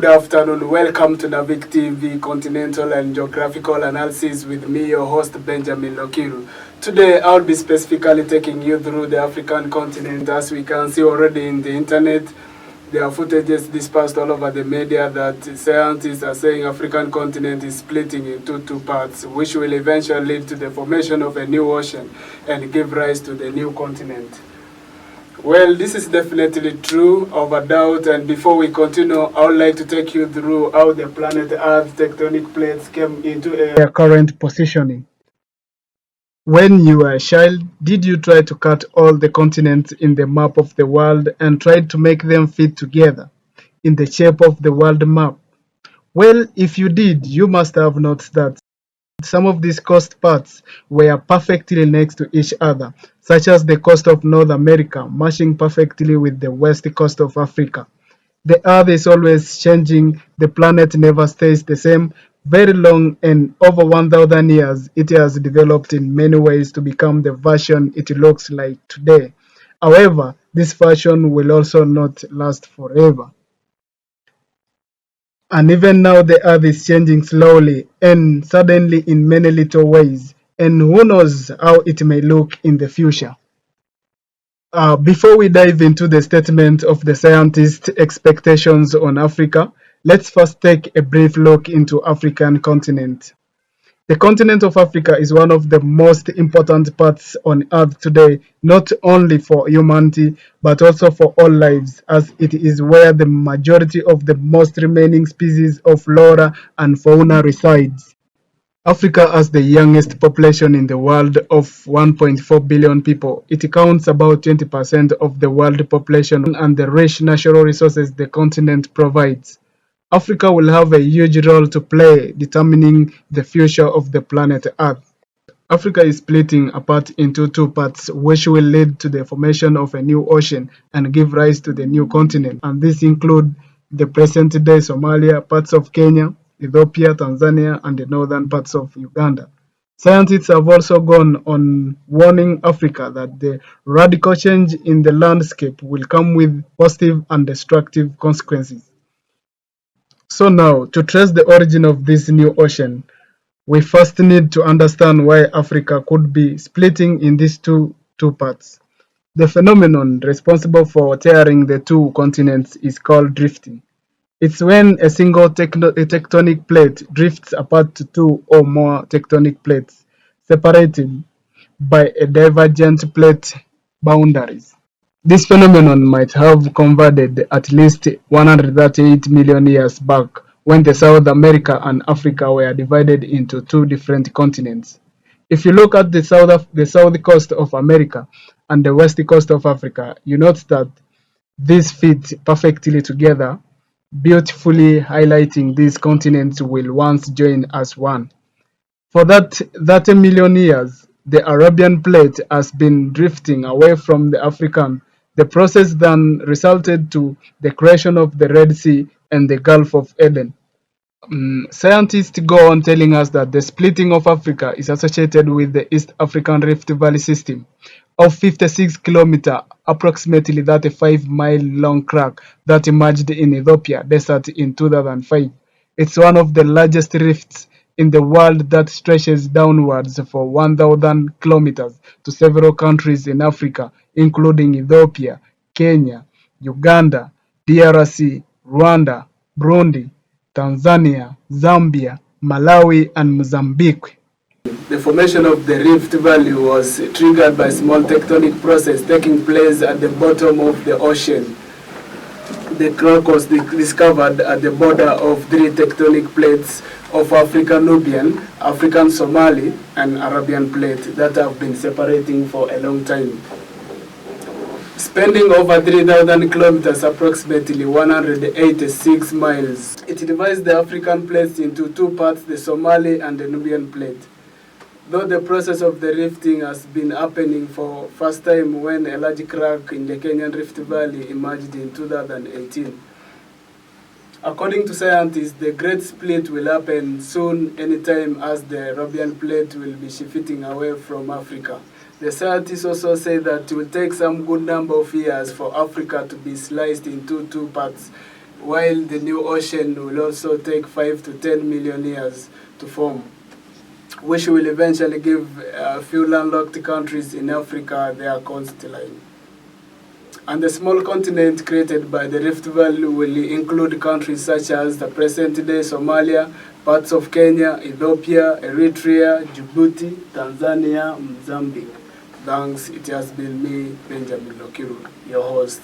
Good afternoon. Welcome to Navik TV Continental and Geographical Analysis with me, your host Benjamin Lokiru. Today, I'll be specifically taking you through the African continent. As we can see already in the internet, there are footages dispersed all over the media that scientists are saying African continent is splitting into two parts, which will eventually lead to the formation of a new ocean and give rise to the new continent. Well, this is definitely true, over doubt, and before we continue, I would like to take you through how the planet Earth tectonic plates came into their current positioning. When you were a child, did you try to cut all the continents in the map of the world and try to make them fit together in the shape of the world map? Well, if you did, you must have noticed that some of these coast parts were perfectly next to each other, such as the coast of North America matching perfectly with the west coast of Africa. The Earth is always changing, the planet never stays the same. Very long and over 1,000 years, it has developed in many ways to become the version it looks like today. However, this version will also not last forever. And even now the earth is changing slowly and suddenly in many little ways, and who knows how it may look in the future. Before we dive into the statement of the scientists' expectations on Africa, let's first take a brief look into African continent. The continent of Africa is one of the most important parts on Earth today, not only for humanity, but also for all lives, as it is where the majority of the most remaining species of flora and fauna resides. Africa has the youngest population in the world of 1.4 billion people. It counts about 20% of the world population and the rich natural resources the continent provides. Africa will have a huge role to play determining the future of the planet Earth. Africa is splitting apart into two parts, which will lead to the formation of a new ocean and give rise to the new continent. And these include the present-day Somalia, parts of Kenya, Ethiopia, Tanzania, and the northern parts of Uganda. Scientists have also gone on warning Africa that the radical change in the landscape will come with positive and destructive consequences. So now, to trace the origin of this new ocean, we first need to understand why Africa could be splitting in these two parts. The phenomenon responsible for tearing the two continents is called drifting. It's when a single tectonic plate drifts apart to two or more tectonic plates, separated by a divergent plate boundaries. This phenomenon might have converged at least 138 million years back when the South America and Africa were divided into two different continents. If you look at the south coast of America and the west coast of Africa, you note that these fit perfectly together, beautifully highlighting these continents will once join as one. For that 30 million years, the Arabian Plate has been drifting away from the African. The process then resulted to the creation of the Red Sea and the Gulf of Eden. Scientists go on telling us that the splitting of Africa is associated with the East African Rift Valley system of 56 kilometer, approximately 35-mile long crack that emerged in Ethiopia desert in 2005. It's one of the largest rifts in the world that stretches downwards for 1,000 kilometers to several countries in Africa, including Ethiopia, Kenya, Uganda, DRC, Rwanda, Burundi, Tanzania, Zambia, Malawi, and Mozambique. The formation of the Rift Valley was triggered by a small tectonic process taking place at the bottom of the ocean. The crack was discovered at the border of three tectonic plates of African Nubian, African Somali, and Arabian Plate that have been separating for a long time. Spending over 3,000 kilometers, approximately 186 miles, it divides the African plates into two parts, the Somali and the Nubian plate. Though the process of the rifting has been happening for first time when a large crack in the Kenyan Rift Valley emerged in 2018. According to scientists, the Great Split will happen soon, anytime, as the Arabian Plate will be shifting away from Africa. The scientists also say that it will take some good number of years for Africa to be sliced into two parts, while the new ocean will also take 5 to 10 million years to form, which will eventually give a few landlocked countries in Africa their coastline. And the small continent created by the Rift Valley will include countries such as the present-day Somalia, parts of Kenya, Ethiopia, Eritrea, Djibouti, Tanzania, Mozambique. Thanks. It has been me, Benjamin Lokiru, your host.